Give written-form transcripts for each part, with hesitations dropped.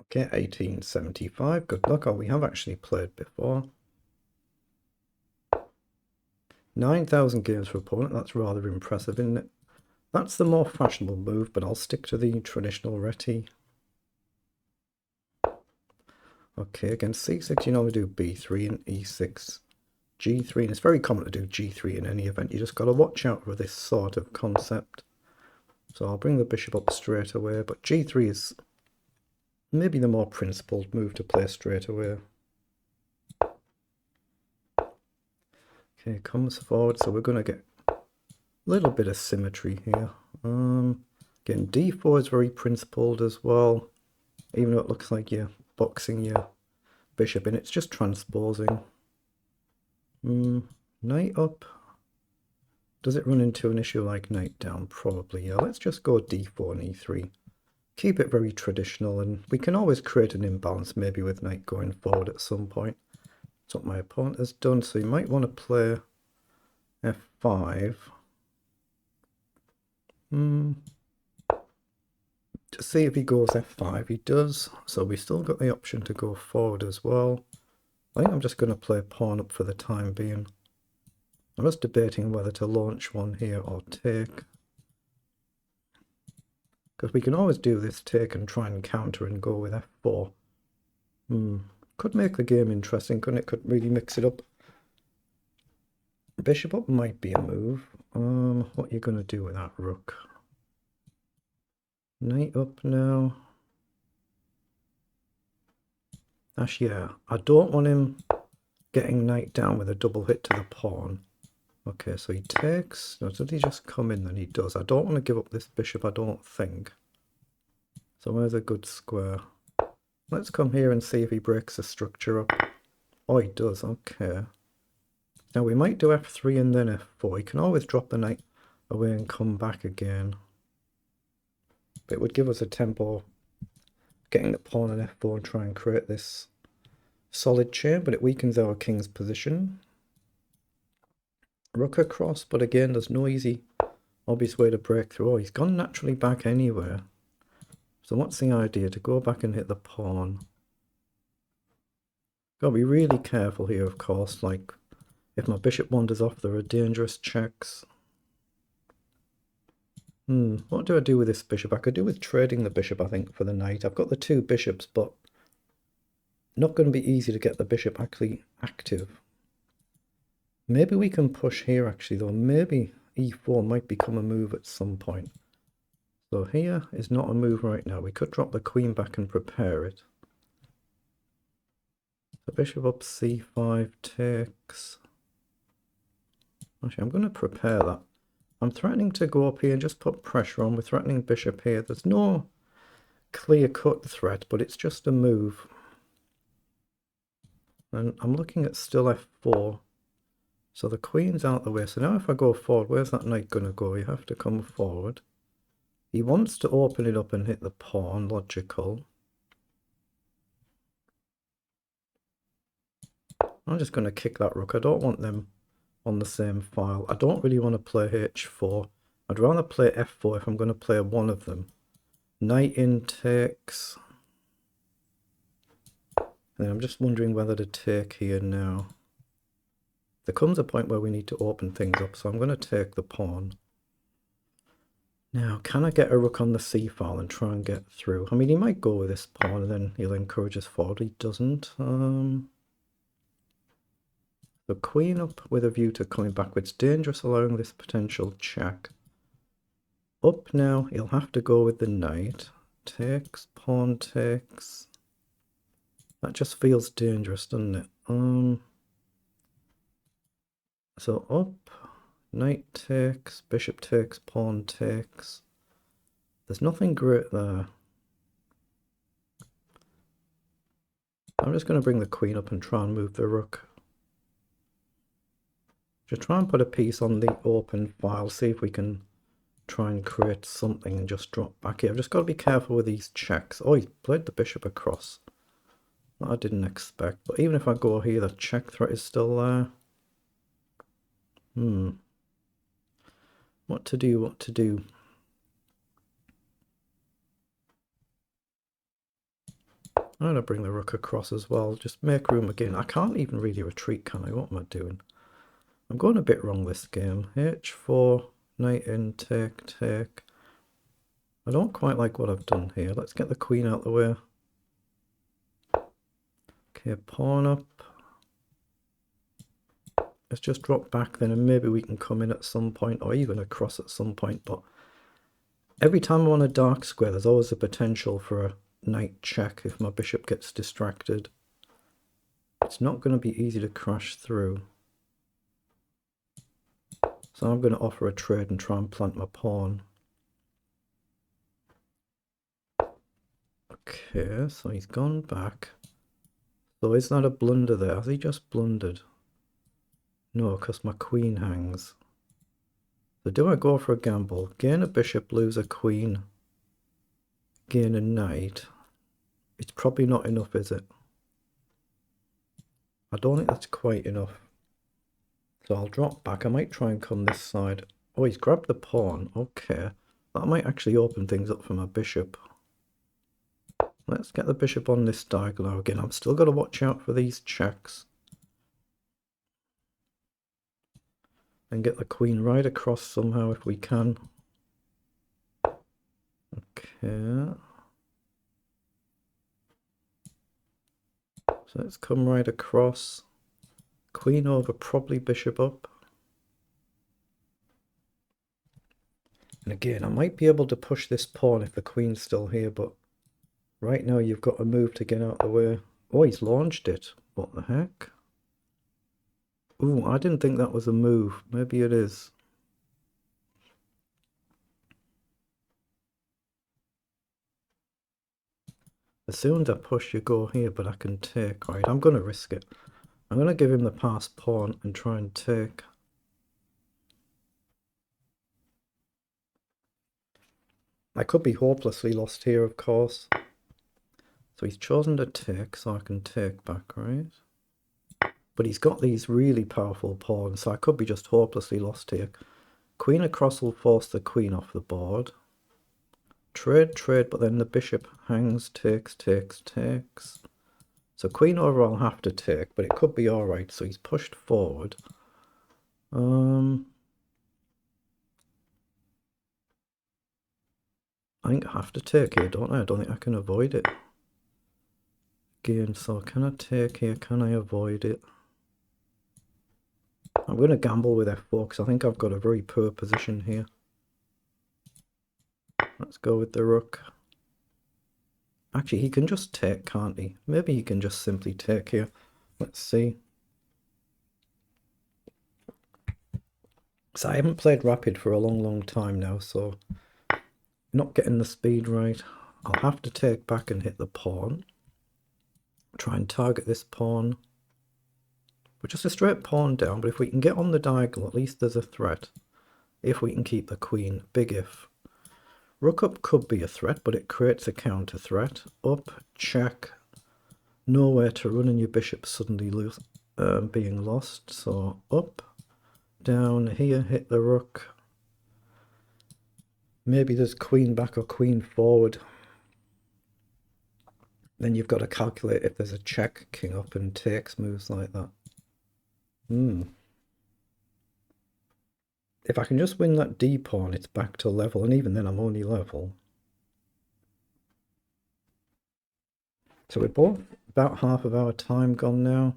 Okay, 1875. Good luck. Oh, we have actually played before. 9,000 games for opponent. That's rather impressive, isn't it? That's the more fashionable move, but I'll stick to the traditional reti. Okay, against c6, you normally do b3 and e6, g3, and it's very common to do g3 in any event. You just got to watch out for this sort of concept. So I'll bring the bishop up straight away, but g3 is maybe the more principled move to play straight away. Okay, comes forward, so we're going to get a little bit of symmetry here. Again, d4 is very principled as well, even though it looks like you're boxing your bishop in, it's just transposing. Knight up. Does it run into an issue like knight down? Probably, yeah. Let's just go d4 and e3. Keep it very traditional, and we can always create an imbalance, maybe with knight going forward at some point. That's what my opponent has done, so you might want to play f5. To see if he goes f5. He does, so we still got the option to go forward as well. I think I'm just going to play pawn up for the time being. I'm just debating whether to launch one here or take. Because we can always do this take and try and counter and go with f4. Could make the game interesting, couldn't it? Could really mix it up. Bishop up might be a move. What are you going to do with that rook? Knight up now. Actually, yeah, I don't want him getting knight down with a double hit to the pawn. Okay, so he takes. No, did he just come in? Then he does. I don't want to give up this bishop, I don't think. So where's a good square? Let's come here and see if he breaks the structure up. Oh, he does. Okay. Now we might do f3 and then f4. He can always drop the knight away and come back again. But it would give us a tempo getting the pawn on f4 and try and create this solid chain, but it weakens our king's position. Rook across, but again, there's no easy, obvious way to break through. Oh, he's gone naturally back anywhere. So what's the idea? To go back and hit the pawn. Gotta be really careful here, of course. Like, if my bishop wanders off, there are dangerous checks. What do I do with this bishop? I could do with trading the bishop, I think, for the knight. I've got the two bishops, but not going to be easy to get the bishop actually active. Maybe we can push here, actually, though. Maybe e4 might become a move at some point. So here is not a move right now. We could drop the queen back and prepare it. The bishop up c5 takes. Actually, I'm going to prepare that. I'm threatening to go up here and just put pressure on. We're threatening bishop here. There's no clear-cut threat, but it's just a move. And I'm looking at still f4. So the queen's out the way. So now if I go forward, where's that knight going to go? You have to come forward. He wants to open it up and hit the pawn, logical. I'm just going to kick that rook. I don't want them on the same file. I don't really want to play h4. I'd rather play f4 if I'm going to play one of them. Knight in takes. And I'm just wondering whether to take here now. There comes a point where we need to open things up, so I'm going to take the pawn. Now, can I get a rook on the c file and try and get through? I mean, he might go with this pawn and then he'll encourage us forward. He doesn't. The queen up with a view to coming backwards. Dangerous, allowing this potential check. Up now, he'll have to go with the knight. Takes, pawn takes. That just feels dangerous, doesn't it? So up, knight takes, bishop takes, pawn takes. There's nothing great there. I'm just going to bring the queen up and try and move the rook. Just try and put a piece on the open file, see if we can try and create something and just drop back here. I've just got to be careful with these checks. Oh, he played the bishop across. That I didn't expect. But even if I go here, the check threat is still there. What to do, what to do? I'm going to bring the rook across as well. Just make room again. I can't even really retreat, can I? What am I doing? I'm going a bit wrong this game. H4, knight in, take, take. I don't quite like what I've done here. Let's get the queen out the way. Okay, pawn up. Let's just drop back then, and maybe we can come in at some point, or even across at some point. But every time I'm on a dark square, there's always a potential for a knight check if my bishop gets distracted. It's not going to be easy to crash through. So I'm going to offer a trade and try and plant my pawn. Okay, so he's gone back. So is that a blunder there? Has he just blundered? No, because my queen hangs. So do I go for a gamble? Gain a bishop, lose a queen, gain a knight. It's probably not enough, is it? I don't think that's quite enough. So I'll drop back. I might try and come this side. Oh, he's grabbed the pawn. Okay. That might actually open things up for my bishop. Let's get the bishop on this diagonal again. I'm still got to watch out for these checks. And get the queen right across somehow if we can. Okay. So let's come right across. Queen over, probably bishop up. And again, I might be able to push this pawn if the queen's still here, but right now you've got to move to get out of the way. Oh, he's launched it. What the heck? Ooh, I didn't think that was a move. Maybe it is. As soon as I push, you go here, but I can take. Right, I'm going to risk it. I'm going to give him the passed pawn and try and take. I could be hopelessly lost here, of course. So he's chosen to take, so I can take back, right? But he's got these really powerful pawns, so I could be just hopelessly lost here. Queen across will force the queen off the board. Trade, trade, but then the bishop hangs, takes, takes, takes. So queen over I'll have to take, but it could be alright. So he's pushed forward. I think I have to take here, don't I? I don't think I can avoid it. Again, so can I take here? Can I avoid it? I'm going to gamble with f4 because I think I've got a very poor position here. Let's go with the rook. Actually, he can just take, can't he? Maybe he can just simply take here. Let's see. So I haven't played rapid for a long time now, so not getting the speed right. I'll have to take back and hit the pawn. Try and target this pawn. But just a straight pawn down, but if we can get on the diagonal, at least there's a threat. If we can keep the queen, big if. Rook up could be a threat, but it creates a counter threat. Up, check, nowhere to run, and your bishop suddenly being lost. So up, down, here, hit the rook. Maybe there's queen back or queen forward. Then you've got to calculate if there's a check, king up, and takes moves like that. If I can just win that d pawn, it's back to level, and even then I'm only level. So we're both about half of our time gone now.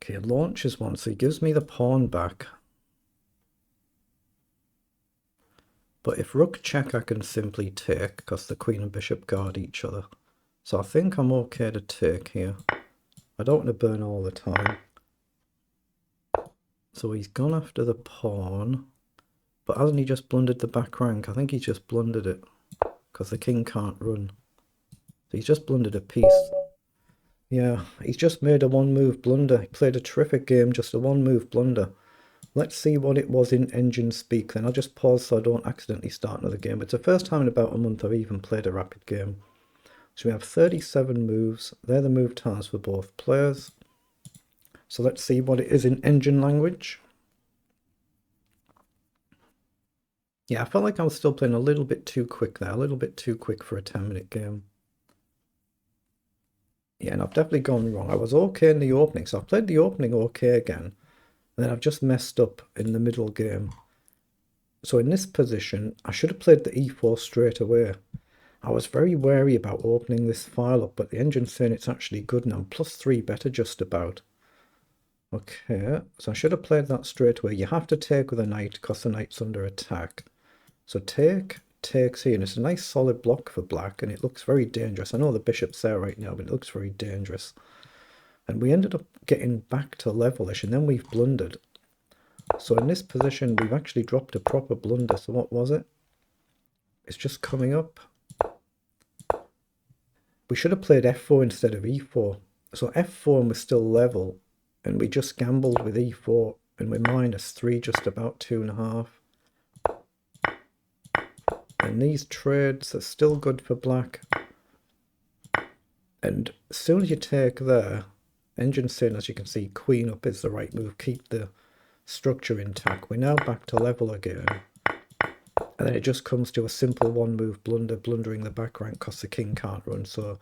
Okay, launches one, so he gives me the pawn back. But if rook check, I can simply take, because the queen and bishop guard each other. So I think I'm okay to take here. I don't want to burn all the time. So he's gone after the pawn. But hasn't he just blundered the back rank? I think he's just blundered it. Because the king can't run. So he's just blundered a piece. Yeah, he's just made a one-move blunder. He played a terrific game, just a one-move blunder. Let's see what it was in engine speak then. I'll just pause so I don't accidentally start another game. It's the first time in about a month I've even played a rapid game. So we have 37 moves. They're the move tiles for both players. So let's see what it is in engine language. Yeah, I felt like I was still playing a little bit too quick there, a little bit too quick for a 10-minute game. Yeah, and I've definitely gone wrong. I was okay in the opening, so I played the opening okay again, and then I've just messed up in the middle game. So in this position, I should have played the e4 straight away. I was very wary about opening this file up, but the engine's saying it's actually good now. +3 better just about. Okay, so I should have played that straight away. You have to take with a knight because the knight's under attack. So takes here, and it's a nice solid block for black, and it looks very dangerous. I know the bishop's there right now, but it looks very dangerous. And we ended up getting back to levelish, and then we've blundered. So in this position, we've actually dropped a proper blunder. So what was it? It's just coming up. We should have played f4 instead of e4. So f4 and we're still level, and we just gambled with e4, and we're -3, just about 2.5. And these trades are still good for black. And as soon as you take there, engine's saying, as you can see, queen up is the right move. Keep the structure intact. We're now back to level again. And then it just comes to a simple one-move blunder, blundering the back rank because the king can't run. So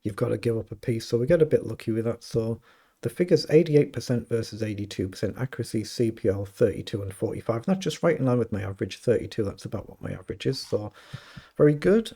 you've got to give up a piece. So we get a bit lucky with that. So the figures 88% versus 82%, accuracy, CPL 32 and 45. That's just right in line with my average, 32. That's about what my average is. So very good.